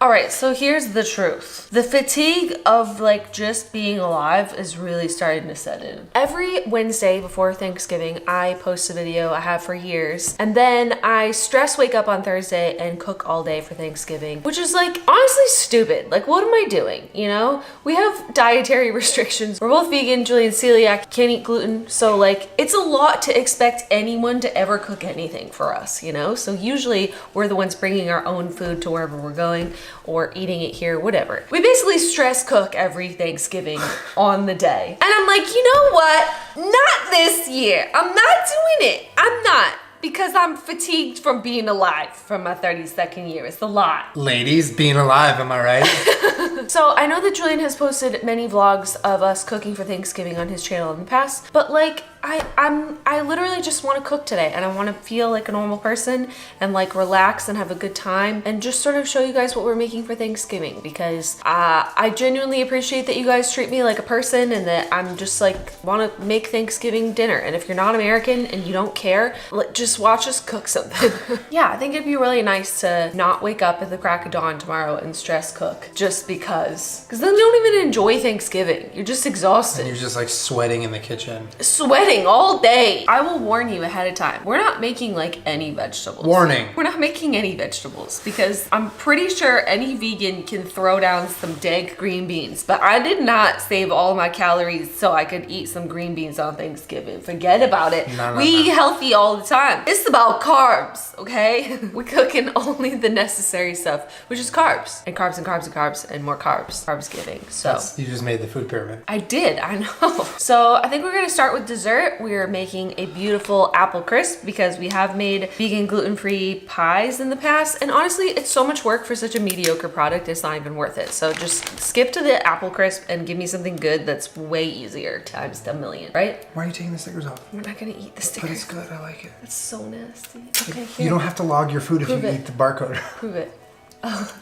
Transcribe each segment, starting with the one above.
All right, so here's the truth. The fatigue of like just being alive is really starting to set in. Every Wednesday before Thanksgiving, I post a video I have for years, and then I stress wake up on Thursday and cook all day for Thanksgiving, which is like honestly stupid. Like, what am I doing? You know, we have dietary restrictions. We're both vegan, Julian's celiac, can't eat gluten. So like, it's a lot to expect anyone to ever cook anything for us, you know? So usually we're the ones bringing our own food to wherever we're going, or eating it here, whatever. We basically stress cook every Thanksgiving on the day. And I'm like, you know what? Not this year. I'm not doing it. I'm not. Because I'm fatigued from being alive from my 32nd year. It's a lot. Ladies, being alive, am I right? So I know that Julian has posted many vlogs of us cooking for Thanksgiving on his channel in the past, but like I literally just want to cook today, and I want to feel like a normal person and like relax and have a good time and just sort of show you guys what we're making for Thanksgiving, because I genuinely appreciate that you guys treat me like a person and that I'm just like want to make Thanksgiving dinner. And if you're not American and you don't care, just watch us cook something. Yeah, I think it'd be really nice to not wake up at the crack of dawn tomorrow and stress cook just because then you don't even enjoy Thanksgiving. You're just exhausted. And you're just like sweating in the kitchen. Sweating all day. I will warn you ahead of time. We're not making like any vegetables. Warning. We're not making any vegetables because I'm pretty sure any vegan can throw down some dank green beans, but I did not save all my calories so I could eat some green beans on Thanksgiving. Forget about it. We eat healthy all the time. It's about carbs, okay? We're cooking only the necessary stuff, which is carbs and carbs and carbs and carbs and more carbs. Carbsgiving. So you just made the food pyramid. I did, I know. So I think we're gonna start with dessert. We're making a beautiful apple crisp because we have made vegan gluten-free pies in the past, and honestly it's so much work for such a mediocre product, it's not even worth it. So just skip to the apple crisp and give me something good that's way easier times a million, right? Why are you taking the stickers off? We're not gonna eat the stickers. But it's good, I like it. It's so nasty. Okay, here. You don't have to log your food if you eat the barcode. Prove it. Oh.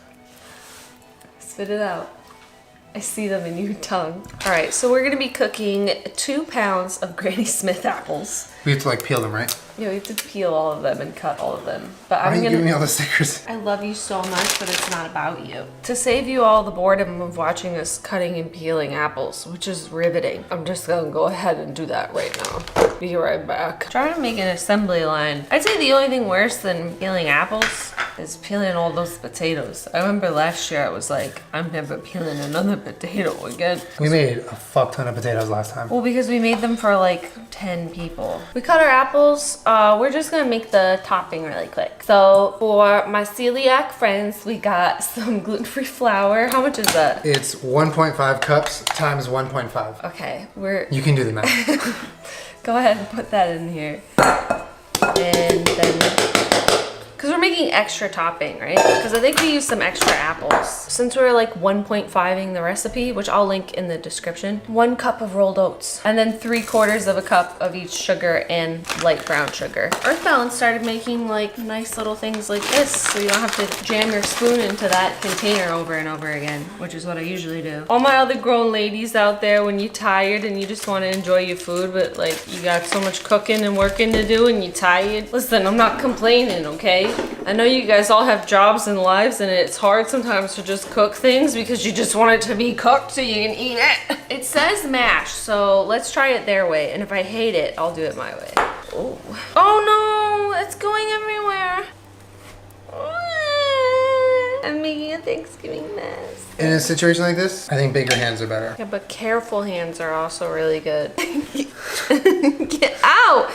Spit it out. I see them in your tongue. All right, so we're gonna be cooking 2 pounds of Granny Smith apples. We have to like peel them, right? Yeah, we have to peel all of them and cut all of them. But Why are you giving me all the stickers? I love you so much, but it's not about you. To save you all the boredom of watching us cutting and peeling apples, which is riveting, I'm just gonna go ahead and do that right now. Be right back. Trying to make an assembly line. I'd say the only thing worse than peeling apples is peeling all those potatoes. I remember last year I was like, I'm never peeling another potato again. We made a fuck ton of potatoes last time. Well, because we made them for like 10 people. We cut our apples. We're just gonna make the topping really quick. So for my celiac friends, we got some gluten-free flour. How much is that? It's 1.5 cups times 1.5. Okay, You can do the math. Go ahead and put that in here. And then, because we're making extra topping, right? Because I think we used some extra apples. Since we're like 1.5ing the recipe, which I'll link in the description, 1 cup of rolled oats, and then 3/4 of a cup of each sugar and light brown sugar. Earth Balance started making like nice little things like this, so you don't have to jam your spoon into that container over and over again, which is what I usually do. All my other grown ladies out there, when you're tired and you just want to enjoy your food, but like you got so much cooking and working to do and you're tired, listen, I'm not complaining, okay? I know you guys all have jobs and lives, and it's hard sometimes to just cook things because you just want it to be cooked so you can eat it. It says mash, so let's try it their way, and if I hate it, I'll do it my way. Oh, oh no, it's going everywhere. I'm making a Thanksgiving mess. In a situation like this, I think bigger hands are better. Yeah, but careful hands are also really good. Get out!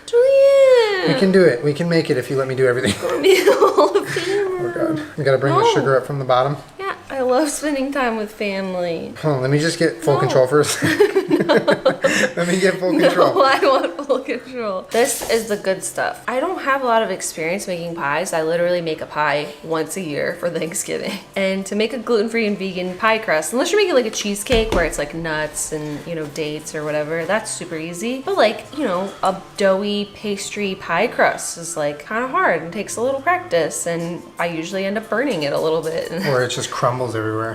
Julian! We can do it. We can make it if you let me do everything. Oh god. We gotta bring the sugar up from the bottom. Yeah, I love spending time with family. Hold on, let me just get full control first. Let me get full control. No, I want full control. This is the good stuff. I don't have a lot of experience making pies. I literally make a pie once a year for Thanksgiving. And to make a gluten-free and vegan pie crust, unless you're making like a cheesecake where it's like nuts and, you know, dates or whatever, that's super easy. But like, you know, a doughy pastry pie crust is like kind of hard and takes a little practice, and I usually end up burning it a little bit. Or it's just crumbling crumbles everywhere.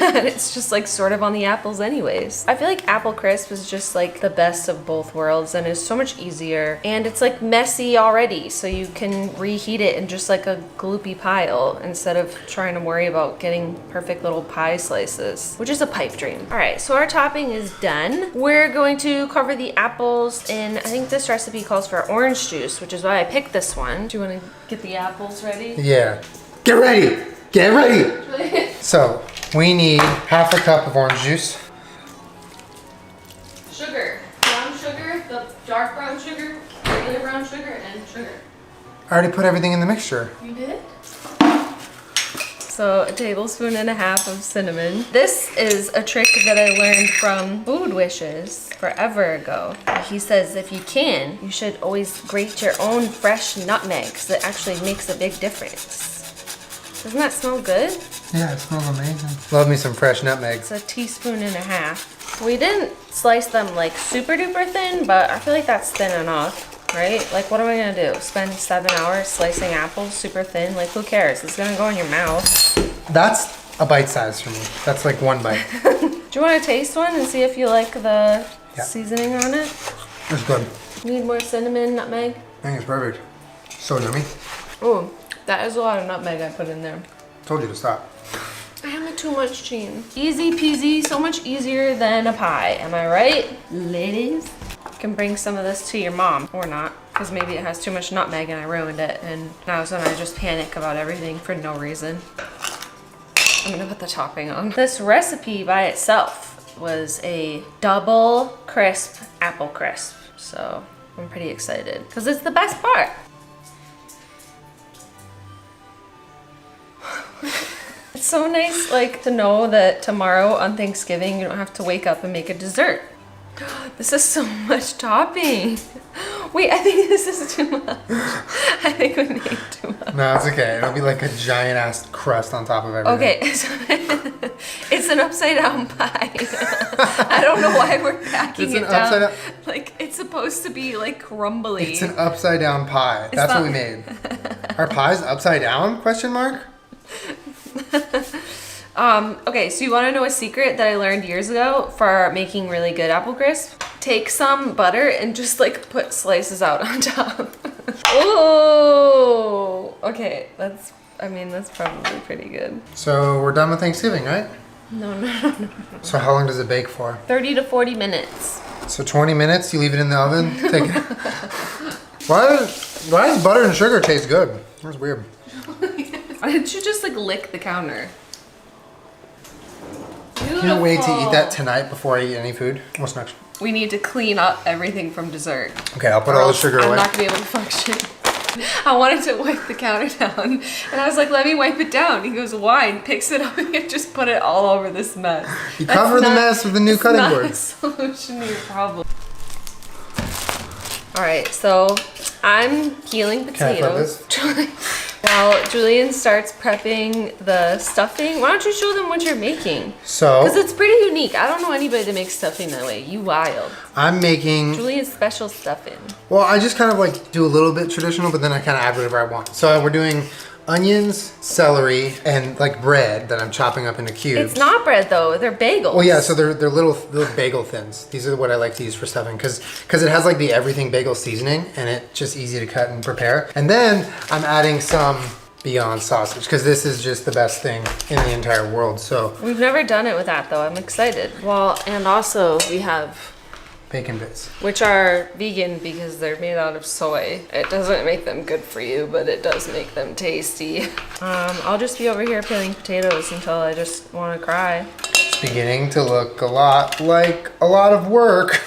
And it's just like sort of on the apples anyways. I feel like apple crisp is just like the best of both worlds and is so much easier. And it's like messy already, so you can reheat it in just like a gloopy pile instead of trying to worry about getting perfect little pie slices, which is a pipe dream. All right, so our topping is done. We're going to cover the apples in, I think this recipe calls for orange juice, which is why I picked this one. Do you want to get the apples ready? Yeah. Get ready! Get ready! So, we need half a cup of orange juice. Sugar. Brown sugar, the dark brown sugar, regular brown sugar, and sugar. I already put everything in the mixture. You did? So a tablespoon and a half of cinnamon. This is a trick that I learned from Food Wishes forever ago. He says if you can, you should always grate your own fresh nutmeg because it actually makes a big difference. Doesn't that smell good? Yeah, it smells amazing. Love me some fresh nutmegs. It's a teaspoon and a half. We didn't slice them like super duper thin, but I feel like that's thin enough, right? Like what am I gonna do? Spend 7 hours slicing apples super thin? Like who cares? It's gonna go in your mouth. That's a bite size for me. That's like one bite. Do you want to taste one and see if you like the seasoning on it? It's good. Need more cinnamon, nutmeg? I think it's perfect. So yummy. Ooh, that is a lot of nutmeg I put in there. Told you to stop. I have too much cheese. Easy peasy, so much easier than a pie. Am I right, ladies? You can bring some of this to your mom, or not, because maybe it has too much nutmeg and I ruined it, and now so I just panic about everything for no reason. I'm gonna put the topping on. This recipe by itself was a double crisp apple crisp, so I'm pretty excited, because it's the best part. It's so nice, like, to know that tomorrow on Thanksgiving you don't have to wake up and make a dessert. This is so much topping. Wait, I think this is too much. I think we made too much. No, it's okay. It'll be like a giant ass crust on top of everything. Okay, so it's an upside down pie. I don't know why we're packing It's it an down. upside down- Like, it's supposed to be like crumbly. It's an upside down pie. That's what we made. Our pie's upside down? Question mark? Okay, so you want to know a secret that I learned years ago for making really good apple crisp? Take some butter and just like put slices out on top. Oh, okay, that's probably pretty good. So we're done with Thanksgiving, right? No. So how long does it bake for? 30 to 40 minutes. So 20 minutes, you leave it in the oven? Take it. Why does butter and sugar taste good? That's weird. Why didn't you just like lick the counter? Can't wait to eat that tonight before I eat any food. What's next? We need to clean up everything from dessert. Okay, I'll put all the sugar I'm away. not gonna be able to function. I wanted to wipe the counter down, and I was like, "Let me wipe it down." He goes, "Why?" And picks it up and just put it all over this mess. You cover the mess with the new cutting board. That's not a solution to your problem. All right, so I'm peeling Can I flip potatoes. While Julian starts prepping the stuffing, why don't you show them what you're making? So Because it's pretty unique. I don't know anybody that makes stuffing that way. You wild. I'm making, Julian's special stuffing. well, I just kind of like do a little bit traditional, but then I kind of add whatever I want. So we're doing onions, celery, and like bread that I'm chopping up into cubes. It's not bread though. They're bagels. Well, yeah, so they're little bagel thins. These are what I like to use for stuffing because it has like the everything bagel seasoning and it's just easy to cut and prepare. And then I'm adding some Beyond sausage because this is just the best thing in the entire world. So We've never done it with that though. I'm excited. Well, and also we have, bacon bits. which are vegan because they're made out of soy. It doesn't make them good for you, but it does make them tasty. I'll just be over here peeling potatoes until I just want to cry. It's beginning to look a lot like a lot of work.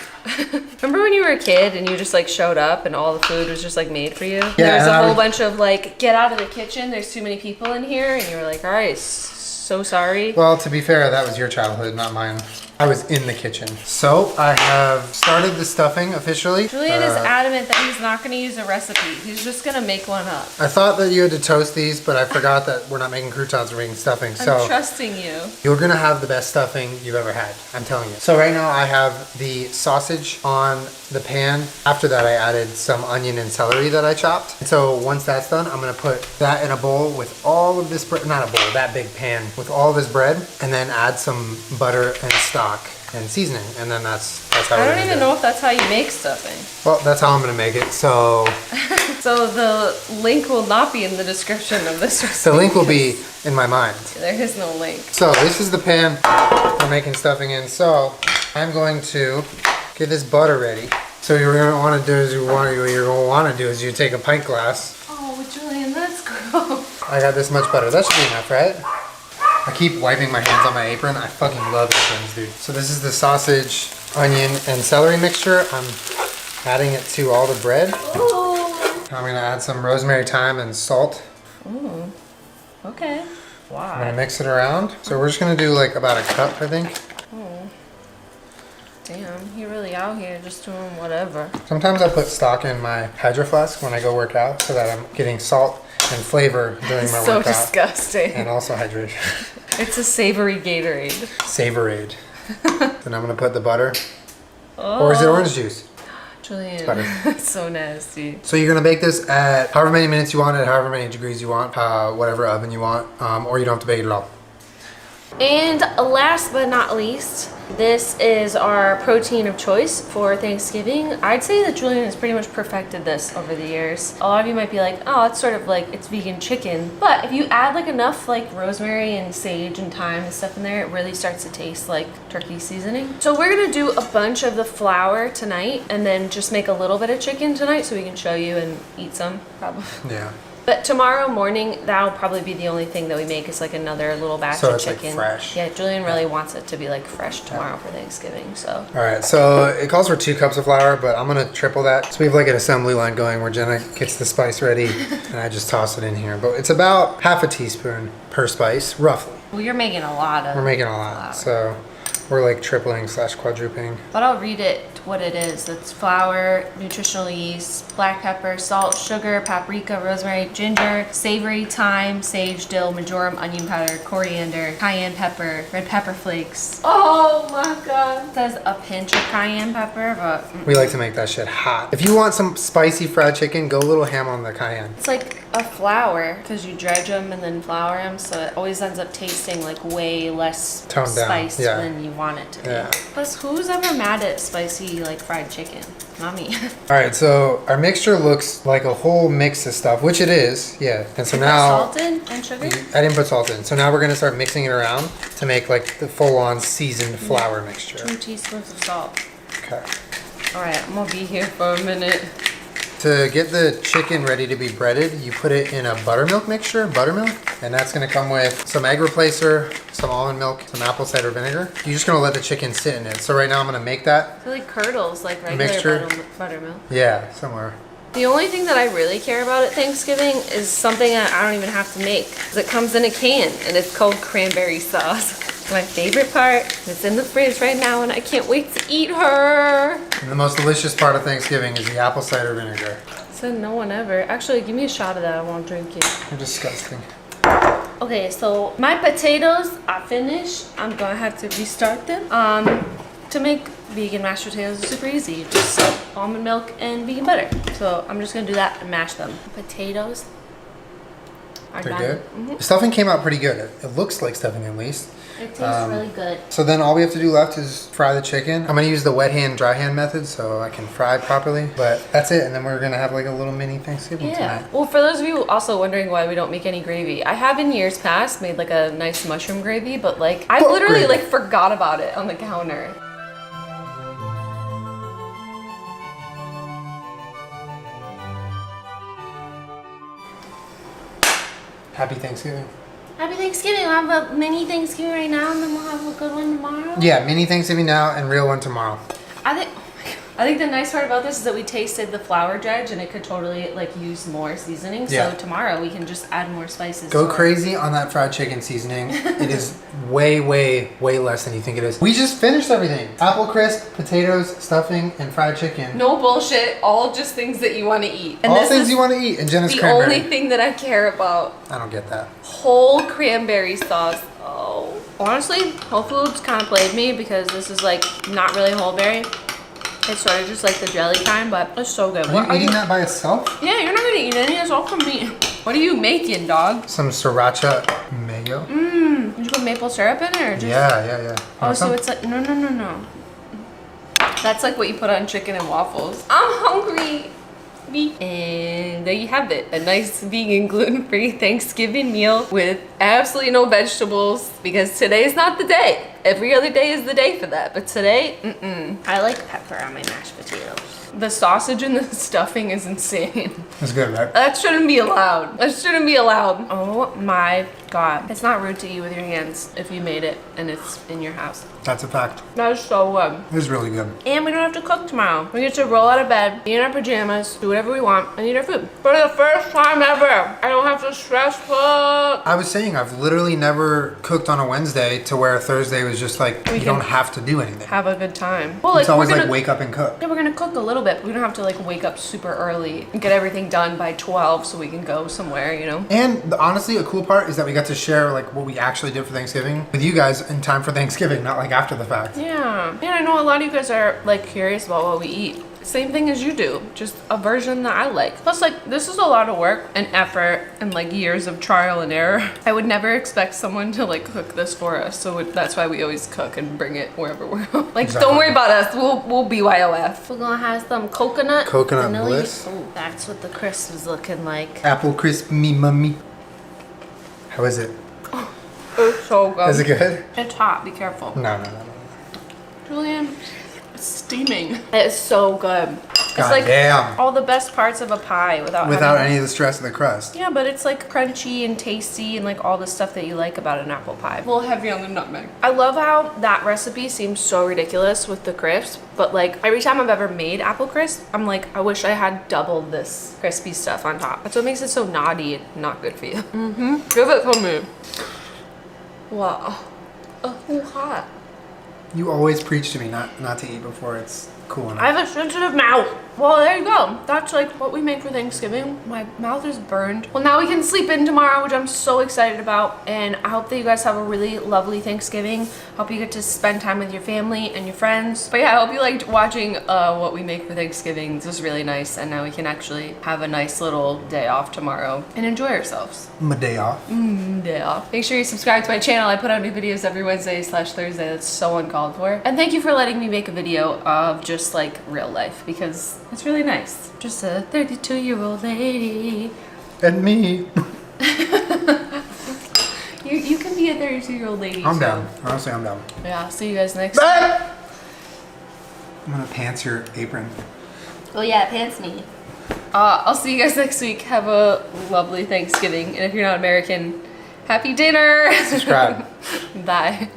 Remember when you were a kid and you just like showed up and all the food was just like made for you? Yeah, There was and a I whole would- bunch of like, get out of the kitchen, there's too many people in here, and you were like, all right, so sorry. Well, to be fair, that was your childhood, not mine. I was in the kitchen. So I have started the stuffing officially. Julian is adamant that he's not gonna use a recipe. He's just gonna make one up. I thought that you had to toast these, but I forgot that we're not making croutons, we're making stuffing. I'm So trusting you. you're gonna have the best stuffing you've ever had, I'm telling you. So right now I have the sausage on the pan. After that I added some onion and celery that I chopped. And so once that's done, I'm gonna put that in a bowl with all of this bread, not a bowl, that big pan with all of this bread, and then add some butter and stock and seasoning, and then that's how I we're don't gonna even do it. know if that's how you make stuffing. Well, that's how I'm gonna make it. So So the link will not be in the description of this recipe. the link will be in my mind. There is no link. So this is the pan we're making stuffing in. So I'm going to get this butter ready. So you're gonna want to do is you take a pint glass. Oh, Julian, that's gross. I got this much butter. That should be enough, right? I keep wiping my hands on my apron. I fucking love aprons, dude. So this is the sausage, onion, and celery mixture. I'm adding it to all the bread. Ooh. I'm gonna add some rosemary, thyme, and salt. Ooh. Okay. I'm Why? gonna mix it around. So we're just gonna do like about a cup, I think. Oh. Damn, he really out here just doing whatever. Sometimes I put stock in my Hydro Flask when I go work out so that I'm getting salt and flavor during my So workout. disgusting. And also hydration. It's a savory Gatorade. Savorade. Then I'm gonna put the butter. Or is it orange juice? Julian, butter. that's so nasty. So you're gonna bake this at however many minutes you want, at however many degrees you want, whatever oven you want, or you don't have to bake it at all. And last but not least, this is our protein of choice for Thanksgiving. I'd say that Julian has pretty much perfected this over the years. A lot of you might be like, oh, it's sort of like, it's vegan chicken. But if you add like enough like rosemary and sage and thyme and stuff in there, it really starts to taste like turkey seasoning. So we're gonna do a bunch of the flour tonight and then just make a little bit of chicken tonight so we can show you and eat some, probably. Yeah. But tomorrow morning, that'll probably be the only thing that we make is like another little batch So of it's, like, chicken. fresh. Yeah, Julian really wants it to be like fresh tomorrow for Thanksgiving, so. All right, so it calls for 2 cups of flour, but I'm gonna triple that. So we have like an assembly line going where Jenna gets the spice ready and I just toss it in here. But it's about half a teaspoon per spice, roughly. Well, you're making a lot of We're making a lot, so we're like tripling / quadrupling. But I'll read it what it is. It's flour, nutritional yeast, black pepper, salt, sugar, paprika, rosemary, ginger, savory, thyme, sage, dill, marjoram, onion powder, coriander, cayenne pepper, red pepper flakes. Oh my god. It says a pinch of cayenne pepper, but We like to make that shit hot. If you want some spicy fried chicken, go a little ham on the cayenne. it's like a flour because you dredge them and then flour them, so it always ends up tasting like way less Toned down, spiced yeah. than you want it to be. Yeah. Plus, who's ever mad at spicy like fried chicken? Not me. All right, so our mixture looks like a whole mix of stuff, which it is, yeah. And so now, Salt in and sugar? I didn't put salt in. So now we're gonna start mixing it around to make like the full-on seasoned flour mixture. 2 teaspoons of salt. Okay. All right, I'm gonna be here for a minute. To get the chicken ready to be breaded, you put it in a buttermilk mixture, buttermilk, and that's gonna come with some egg replacer, some almond milk, some apple cider vinegar. You're just gonna let the chicken sit in it. So right now I'm gonna make that. It like curdles like regular Mixture. buttermilk. Yeah, somewhere. The only thing that I really care about at Thanksgiving is something that I don't even have to make. 'Cause it comes in a can and it's called cranberry sauce. It's my favorite part. It's in the fridge right now and I can't wait to eat her. And the most delicious part of Thanksgiving is the apple cider vinegar. Said no one ever. Actually, give me a shot of that. I won't drink it. You're disgusting. Okay, so my potatoes are finished. I'm gonna have to restart them. To make vegan mashed potatoes is super easy. Just almond milk and vegan butter. So I'm just gonna do that and mash them. Potatoes are They're done. good? The stuffing came out pretty good. It looks like stuffing at least. It tastes really good. So then all we have to do left is fry the chicken. I'm gonna use the wet hand, dry hand method so I can fry properly. But that's it, and then we're gonna have like a little mini Thanksgiving Yeah. tonight. Well, for those of you also wondering why we don't make any gravy, I have in years past made like a nice mushroom gravy, but like I What literally gravy? like forgot about it on the counter. Happy Thanksgiving. Happy Thanksgiving. We'll have a mini Thanksgiving right now and then we'll have a good one tomorrow. Yeah, mini Thanksgiving now and real one tomorrow. I think, oh my God. I think the nice part about this is that we tasted the flour dredge and it could totally like use more seasoning. Yeah. So tomorrow we can just add more spices. Go to it. crazy on that fried chicken seasoning. It is way, way, way less than you think it is. We just finished everything. Apple crisp, potatoes, stuffing, and fried chicken. No bullshit. All just things that you want to eat. And All this things is you want to eat. And Jenna's the cranberry. only thing that I care about. I don't get that. Whole cranberry sauce. Oh. Honestly, Whole Foods kind of played me because this is like not really whole berry. It's sort of just like the jelly kind, but it's so good. Are you eating that by itself? Yeah, you're not gonna eat any. It's all from me. What are you making, dog? Some sriracha mayo. Did you put maple syrup in it or just? Yeah. Oh, Want so some? it's like no. That's like what you put on chicken and waffles. I'm hungry. And there you have it. A nice vegan gluten-free Thanksgiving meal with absolutely no vegetables because today's not the day. Every other day is the day for that. But today, I like pepper on my mashed potatoes. The sausage and the stuffing is insane. It's good, right? That shouldn't be allowed. That shouldn't be allowed. Oh my God. It's not rude to eat with your hands if you made it and it's in your house. That's a fact. That is so good. It is really good. And we don't have to cook tomorrow. We get to roll out of bed, be in our pajamas, do whatever we want, and eat our food. For the first time ever, I don't have to stress cook. I was saying I've literally never cooked on a Wednesday to where Thursday was just like you can don't have to do anything. Have a good time. Well, like It's always we're like gonna, wake up and cook. yeah, we're gonna cook a little bit, but we don't have to like wake up super early and get everything done by 12 so we can go somewhere, you know? And honestly, a cool part is that we got to share like what we actually did for Thanksgiving with you guys in time for Thanksgiving, not like after the fact. Yeah. And I know a lot of you guys are like curious about what we eat. Same thing as you do, just a version that I like. Plus, like, this is a lot of work and effort and like years of trial and error. I would never expect someone to like cook this for us, so that's why we always cook and bring it wherever we're like. Exactly. Don't worry about us. We'll BYOF. We're gonna have some coconut vanilla. Bliss. Oh, that's what the crisp is looking like. Apple crisp me mummy. How is it? It's so good. Is it good? It's hot. Be careful. No. Julian, it's steaming. It's so good. It's God like damn. all the best parts of a pie without having, any of the stress of the crust. yeah, but it's like crunchy and tasty and like all the stuff that you like about an apple pie. A little heavy on the nutmeg. I love how that recipe seems so ridiculous with the crisp, but like every time I've ever made apple crisp, I'm like, I wish I had double this crispy stuff on top. That's what makes it so naughty and not good for you. Give it to me. Wow. Oh, hot. You always preach to me not to eat before it's cool enough. I have a sensitive mouth. Well, there you go. That's like what we make for Thanksgiving. My mouth is burned. Well, now we can sleep in tomorrow, which I'm so excited about. And I hope that you guys have a really lovely Thanksgiving. Hope you get to spend time with your family and your friends. But yeah, I hope you liked watching what we make for Thanksgiving. This was really nice. And now we can actually have a nice little day off tomorrow and enjoy ourselves. My day off. Day off. Make sure you subscribe to my channel. I put out new videos every Wednesday/Thursday. That's so uncalled for. And thank you for letting me make a video of just like real life because it's really nice. Just a 32-year-old lady. And me. You can be a 32-year-old lady. I'm too. down. Honestly, I'm down. Yeah, see you guys next time. Ah! I'm gonna pants your apron. Oh yeah, pants me. I'll see you guys next week. Have a lovely Thanksgiving. And if you're not American, happy dinner. Subscribe. Bye.